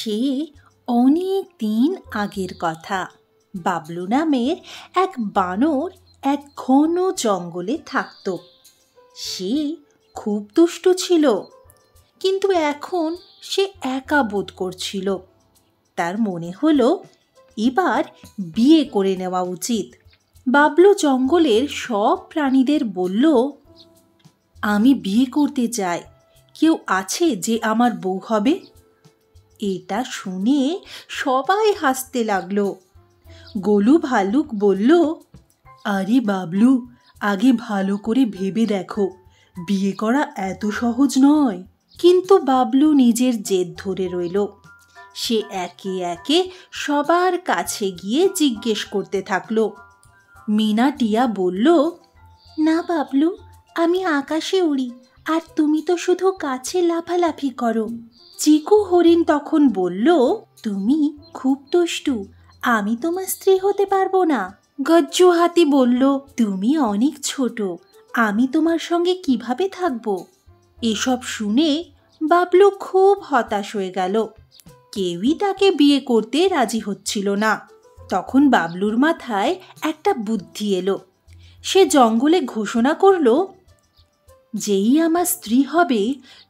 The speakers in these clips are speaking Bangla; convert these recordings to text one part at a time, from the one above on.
সে অনেক দিন আগের কথা। বাবলু নামের এক বানর এক ঘন জঙ্গলে থাকত। সে খুব দুষ্টু ছিল, কিন্তু এখন সে একা বোধ করছিল। তার মনে হলো এবার বিয়ে করে নেওয়া উচিত। বাবলু জঙ্গলের সব প্রাণীদের বলল, আমি বিয়ে করতে চাই, কেউ আছে যে আমার বউ হবে? এটা শুনে সবাই হাসতে লাগলো। গোলু ভালুক বলল, আরে বাবলু, আগে ভালো করে ভেবে দেখো, বিয়ে করা এত সহজ নয়। কিন্তু বাবলু নিজের জেদ ধরে রইল। সে একে একে সবার কাছে গিয়ে জিজ্ঞেস করতে থাকলো। মিনা টিয়া বলল, না বাবলু, আমি আকাশে উড়ি, আর তুমি তো শুধু গাছে লাফালাফি করো। চিকু হরিণ তখন বলল, তুমি খুব দুষ্টু, আমি তোমার স্ত্রী হতে পারবো না। গজ্জু হাতি বলল, তুমি অনেক ছোট, আমি তোমার সঙ্গে কিভাবে থাকবো? এসব শুনে বাবলু খুব হতাশ হয়ে গেল। কেউই তাকে বিয়ে করতে রাজি হচ্ছিল না। তখন বাবলুর মাথায় একটা বুদ্ধি এলো। সে জঙ্গলে ঘোষণা করলো, যেই আমার স্ত্রী হবে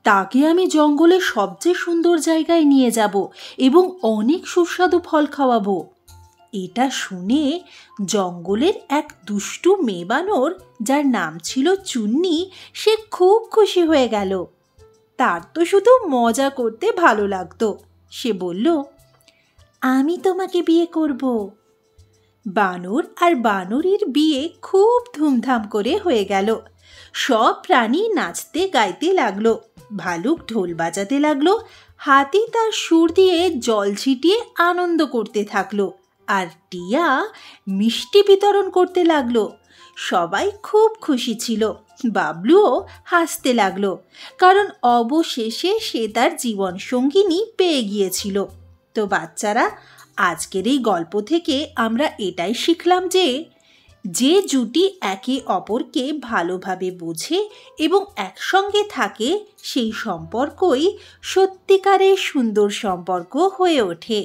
তাকে আমি জঙ্গলের সবচেয়ে সুন্দর জায়গায় নিয়ে যাব এবং অনেক সুস্বাদু ফল খাওয়াবো। এটা শুনে জঙ্গলের এক দুষ্টু মেয়ে বানর, যার নাম ছিল চুন্নি, সে খুব খুশি হয়ে গেল। তার তো শুধু মজা করতে ভালো লাগতো। সে বলল, আমি তোমাকে বিয়ে করব। বানর আর বানরীর বিয়ে খুব ধুমধাম করে হয়ে গেল। সব প্রাণী নাচতে গাইতে লাগলো, ভালুক ঢোল বাজাতে লাগলো, হাতি তার সুর দিয়ে জল ছিটিয়ে আনন্দ করতে থাকলো, আর টিয়া মিষ্টি বিতরণ করতে লাগলো। সবাই খুব খুশি ছিল। বাবলুও হাসতে লাগলো, কারণ অবশেষে সে তার জীবন সঙ্গিনী পেয়ে গিয়েছিল। তো বাচ্চারা, আজকের এই গল্প থেকে আমরা এটাই শিখলাম যে জুটি একে অপরকে ভালোভাবে বোঝে এবং একসঙ্গে থাকে, সেই সম্পর্কই সত্যিকারের সুন্দর সম্পর্ক হয়ে ওঠে।